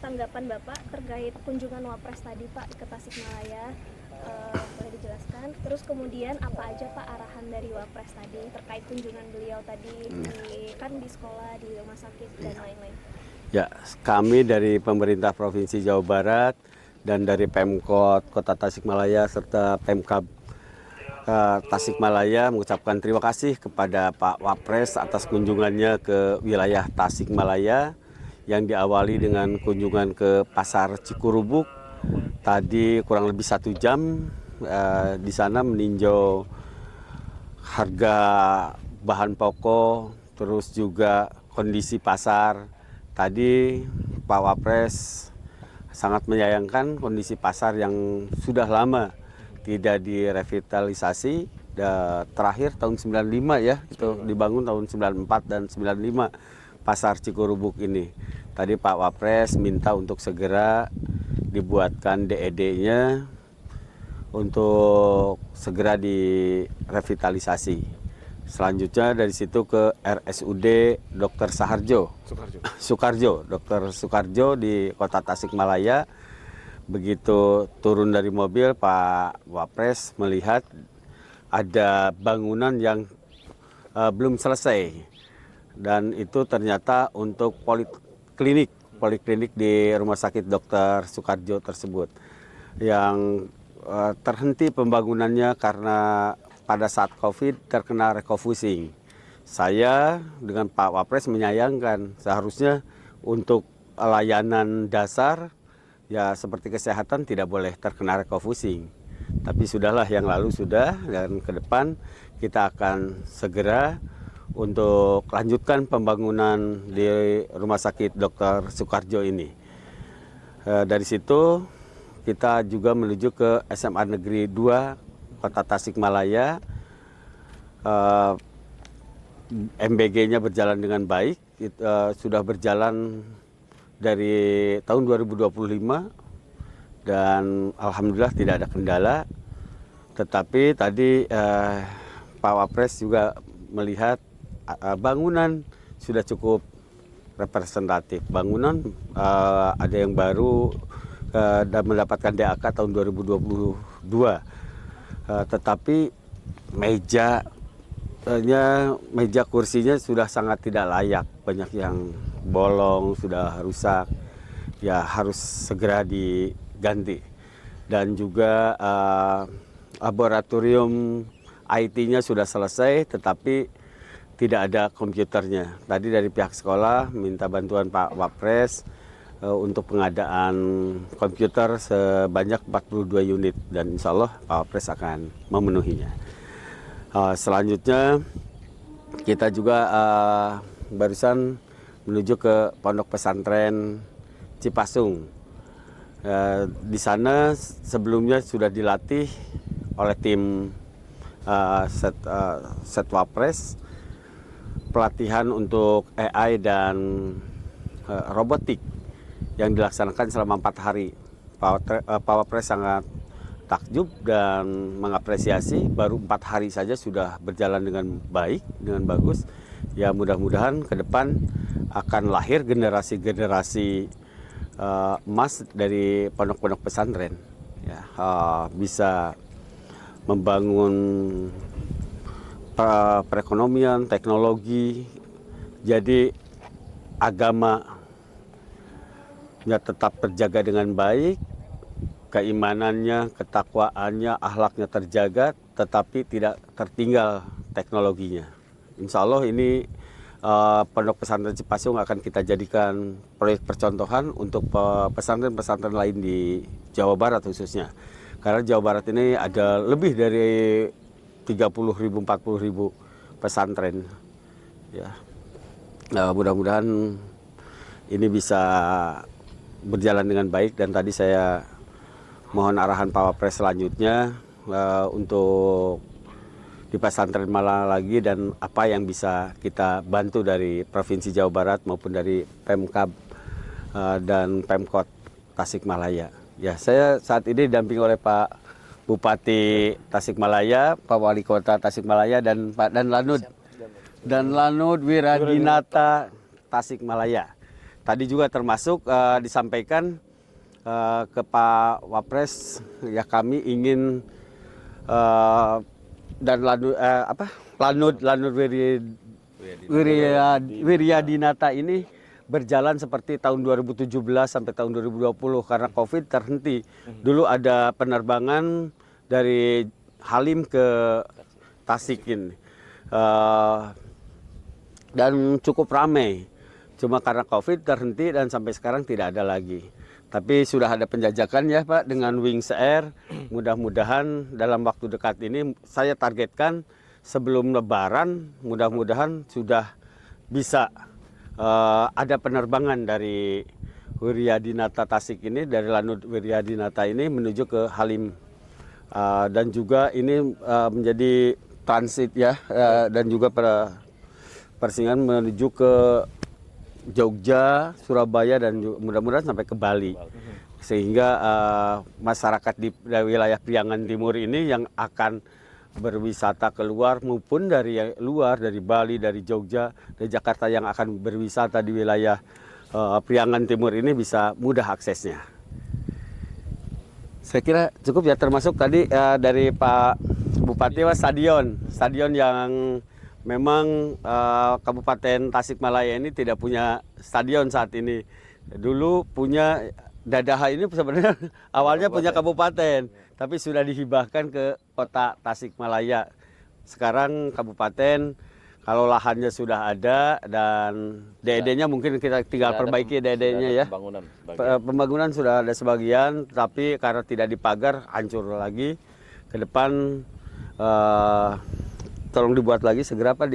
tanggapan Bapak terkait kunjungan Wapres tadi Pak ke Tasikmalaya. Boleh dijelaskan? Terus kemudian apa aja Pak arahan dari Wapres tadi terkait kunjungan beliau tadi di sekolah, di rumah sakit dan lain-lain? Ya, kami dari pemerintah Provinsi Jawa Barat dan dari Pemkot Kota Tasikmalaya serta Pemkab Tasikmalaya mengucapkan terima kasih kepada Pak Wapres atas kunjungannya ke wilayah Tasikmalaya yang diawali dengan kunjungan ke Pasar Cikurubuk. Tadi kurang lebih 1 jam di sana meninjau harga bahan pokok, terus juga kondisi pasar. Tadi Pak Wapres sangat menyayangkan kondisi pasar yang sudah lama tidak direvitalisasi. Terakhir tahun 95 ya, itu dibangun tahun 94 dan 95 Pasar Cikurubuk ini. Tadi Pak Wapres minta untuk segera dibuatkan DED-nya untuk segera direvitalisasi. Selanjutnya dari situ ke RSUD Dr. Dr. Sukarjo di Kota Tasikmalaya. Begitu turun dari mobil, Pak Wapres melihat ada bangunan yang belum selesai. Dan itu ternyata untuk poliklinik di Rumah Sakit Dr. Sukarjo tersebut. Yang terhenti pembangunannya karena pada saat COVID terkena refocusing. Saya dengan Pak Wapres menyayangkan seharusnya untuk layanan dasar ya seperti kesehatan tidak boleh terkena refocusing. Tapi sudahlah, yang lalu sudah, dan ke depan kita akan segera untuk lanjutkan pembangunan di Rumah Sakit Dr. Sukarjo ini. Dari situ kita juga menuju ke SMA Negeri 2 Kota Tasikmalaya. MBG-nya berjalan dengan baik, sudah berjalan dari tahun 2025 dan alhamdulillah tidak ada kendala. Tetapi tadi Pak Wapres juga melihat bangunan sudah cukup representatif. Bangunan ada yang baru dan mendapatkan DAK tahun 2022. Tetapi meja kursinya sudah sangat tidak layak, banyak yang bolong, sudah rusak, ya harus segera diganti. Dan juga laboratorium IT-nya sudah selesai, tetapi tidak ada komputernya. Tadi dari pihak sekolah minta bantuan Pak Wapres untuk pengadaan komputer sebanyak 42 unit, dan insya Allah Pak Wapres akan memenuhinya. Selanjutnya kita juga barusan menuju ke Pondok Pesantren Cipasung. Di sana sebelumnya sudah dilatih oleh tim Setwapres pelatihan untuk AI dan robotik yang dilaksanakan selama 4 hari. Pak Wapres sangat takjub dan mengapresiasi, baru 4 hari saja sudah berjalan dengan baik, dengan bagus. Ya mudah-mudahan ke depan akan lahir generasi-generasi emas dari pondok-pondok pesantren. Ya, bisa membangun perekonomian, teknologi, jadi agama ya tetap terjaga dengan baik, keimanannya, ketakwaannya, akhlaknya terjaga, tetapi tidak tertinggal teknologinya. Insya Allah ini Pondok Pesantren Cipasung akan kita jadikan proyek percontohan untuk pesantren-pesantren lain di Jawa Barat khususnya. Karena Jawa Barat ini ada lebih dari 30.000, 40.000 pesantren. Ya, mudah-mudahan ini bisa berjalan dengan baik, dan tadi saya mohon arahan Pak Wapres selanjutnya untuk di pesantren mana lagi dan apa yang bisa kita bantu dari Provinsi Jawa Barat maupun dari Pemkab dan Pemkot Tasikmalaya. Ya, saya saat ini didampingi oleh Pak Bupati Tasikmalaya, Pak Wali Kota Tasikmalaya, dan Pak Danlanud Wiradinata Tasikmalaya. tadi juga termasuk disampaikan ke Pak Wapres, ya kami ingin dan Lanut Wiryadinata ini berjalan seperti tahun 2017 sampai tahun 2020 karena COVID terhenti. Dulu ada penerbangan dari Halim ke Tasik ini. Dan cukup ramai. Cuma karena COVID terhenti dan sampai sekarang tidak ada lagi. Tapi sudah ada penjajakan ya Pak dengan Wings Air. Mudah-mudahan dalam waktu dekat ini saya targetkan sebelum Lebaran mudah-mudahan sudah bisa ada penerbangan dari Wiryadinata Tasik ini, dari Lanut Wiryadinata ini menuju ke Halim. Dan juga ini menjadi transit ya, dan juga persinggahan menuju ke Jogja, Surabaya, dan mudah-mudahan sampai ke Bali. Sehingga masyarakat di wilayah Priangan Timur ini yang akan berwisata keluar maupun dari luar, dari Bali, dari Jogja, dari Jakarta yang akan berwisata di wilayah Priangan Timur ini bisa mudah aksesnya. Saya kira cukup ya, termasuk tadi dari Pak Bupati stadion yang memang Kabupaten Tasikmalaya ini tidak punya stadion saat ini. Dulu punya Dadaha ini sebenarnya awalnya punya kabupaten, tapi sudah dihibahkan ke Kota Tasikmalaya. Sekarang kabupaten, kalau lahannya sudah ada dan DED-nya mungkin kita tinggal perbaiki DED-nya ya. Pembangunan sudah ada sebagian, tapi karena tidak dipagar hancur lagi. Ke depan tolong dibuat lagi segera Pak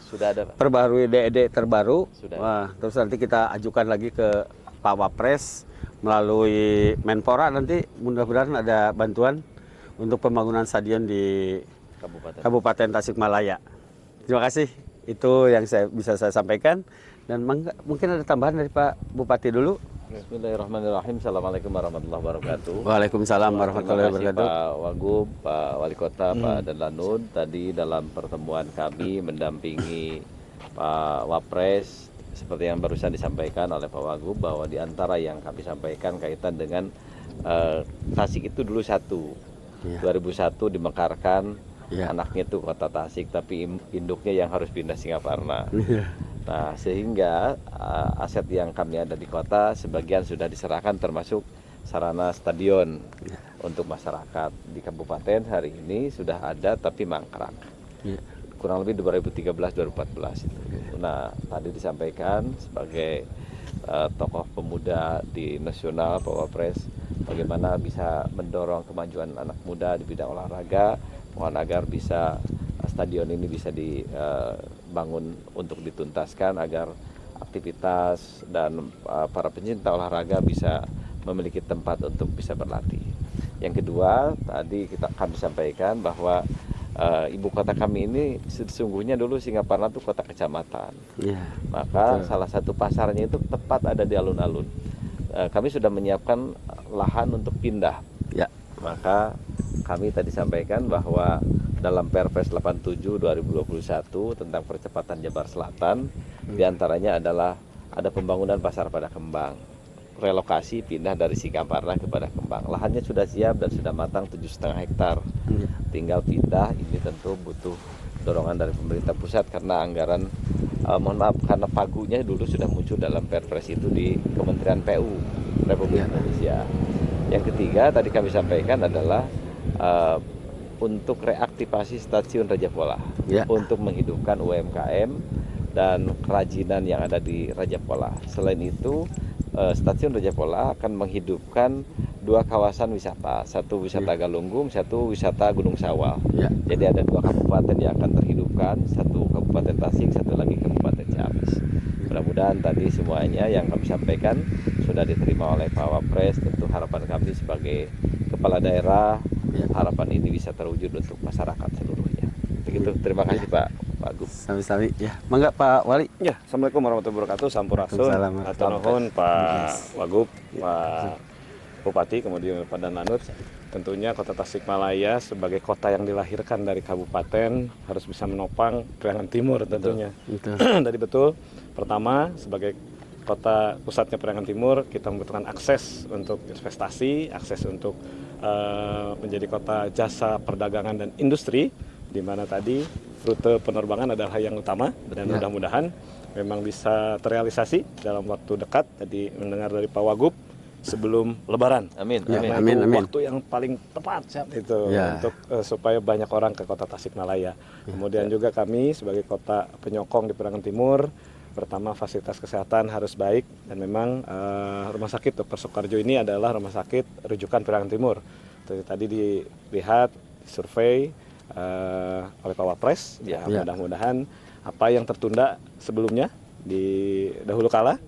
sudah ada Pak. Perbarui DED terbaru. Sudah. Wah, terus nanti kita ajukan lagi ke Pak Wapres melalui Menpora, nanti mudah-mudahan ada bantuan untuk pembangunan stadion di Kabupaten Tasikmalaya. Terima kasih, itu yang bisa saya sampaikan. Dan mungkin ada tambahan dari Pak Bupati dulu. Bismillahirrahmanirrahim. Assalamualaikum warahmatullahi wabarakatuh. Waalaikumsalam warahmatullahi wabarakatuh. Pak Wagub, Pak Wali Kota, Pak Danlanut, tadi dalam pertemuan kami mendampingi Pak Wapres, seperti yang barusan disampaikan oleh Pak Wagub, bahwa di antara yang kami sampaikan kaitan dengan Tasik itu dulu satu. 2001 dimekarkan, anaknya itu Kota Tasik, tapi induknya yang harus pindah Singaparna. Nah, sehingga aset yang kami ada di kota sebagian sudah diserahkan, termasuk sarana stadion untuk masyarakat. Di kabupaten hari ini sudah ada tapi mangkrak. Kurang lebih 2013-2014 itu. Nah, tadi disampaikan sebagai tokoh pemuda di nasional Pak Wapres, bagaimana bisa mendorong kemajuan anak muda di bidang olahraga, mohon agar bisa stadion ini bisa dibangun untuk dituntaskan agar aktivitas dan para pencinta olahraga bisa memiliki tempat untuk bisa berlatih. Yang kedua, tadi kami sampaikan bahwa ibu kota kami ini sesungguhnya dulu Singaparna itu kota kecamatan. Maka salah satu pasarnya itu tepat ada di alun-alun. Kami sudah menyiapkan lahan untuk pindah. Maka kami tadi sampaikan bahwa dalam Perpres 87 2021 tentang percepatan Jabar Selatan, diantaranya adalah ada pembangunan pasar pada Kembang, relokasi pindah dari Singaparna kepada Kembang. Lahannya sudah siap dan sudah matang 7,5 hektar. Tinggal pindah, ini tentu butuh dorongan dari pemerintah pusat karena anggaran, mohon maaf, karena pagunya dulu sudah muncul dalam Perpres itu di Kementerian PU Republik Indonesia. Yang ketiga tadi kami sampaikan adalah untuk reaktivasi stasiun Raja Pola, untuk menghidupkan UMKM dan kerajinan yang ada di Raja Pola. Selain itu, stasiun Raja Pola akan menghidupkan 2 kawasan wisata, satu wisata Galunggung, satu wisata Gunung Sawal. Jadi ada 2 kabupaten yang akan terhidupkan, satu Kabupaten Tasik, satu lagi Kabupaten Ciamis. Mudah-mudahan tadi semuanya yang kami sampaikan sudah diterima oleh Pak Wapres. Tentu harapan kami sebagai kepala daerah, harapan ini bisa terwujud untuk masyarakat seluruhnya. Begitu, terima kasih Pak Wagub. Sami-sami ya. Mangga Pak Wali. Ya, Assalamualaikum warahmatullahi wabarakatuh. Sampurasun. Atur nuhun Pak Wagub, Pak Bupati, kemudian Pak Danlanut. Tentunya Kota Tasikmalaya sebagai kota yang dilahirkan dari kabupaten harus bisa menopang Priangan Timur tentunya. Betul. Tadi betul. Pertama, sebagai kota pusatnya Periangan Timur, kita membutuhkan akses untuk investasi, akses untuk menjadi kota jasa perdagangan dan industri, di mana tadi rute penerbangan adalah yang utama, dan mudah-mudahan memang bisa terrealisasi dalam waktu dekat. Tadi mendengar dari Pak Wagub sebelum Lebaran. Amin. Ya, Amin. amin. Waktu yang paling tepat itu untuk supaya banyak orang ke kota Tasikmalaya. Kemudian juga kami sebagai kota penyokong di Periangan Timur, pertama fasilitas kesehatan harus baik, dan memang Rumah Sakit Dr. Soekarjo ini adalah rumah sakit rujukan Periangan Timur. Tadi dilihat survei oleh Pak Wapres, mudah-mudahan apa yang tertunda sebelumnya di dahulu kala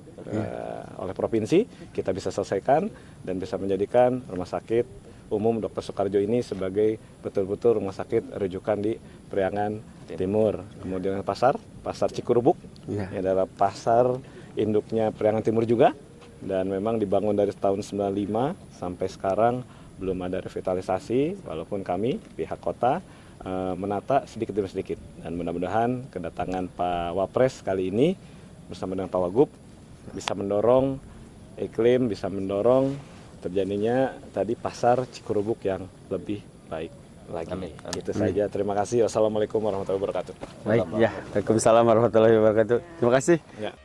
oleh provinsi kita bisa selesaikan dan bisa menjadikan Rumah Sakit Umum Dr. Soekarjo ini sebagai betul-betul rumah sakit rujukan di Periangan Timur. Kemudian pasar Cikurubuk, ini adalah pasar induknya Periangan Timur juga, dan memang dibangun dari tahun 95 sampai sekarang belum ada revitalisasi, walaupun kami pihak kota menata sedikit demi sedikit, dan mudah-mudahan kedatangan Pak Wapres kali ini bersama dengan Pak Wagub bisa mendorong iklim, bisa mendorong terjadinya tadi pasar Cikurubuk yang lebih baik lagi. Amin. Itu saja. Terima kasih. Wassalamualaikum warahmatullahi wabarakatuh. Baik, ya. Waalaikumsalam warahmatullahi wabarakatuh. Terima kasih. Ya.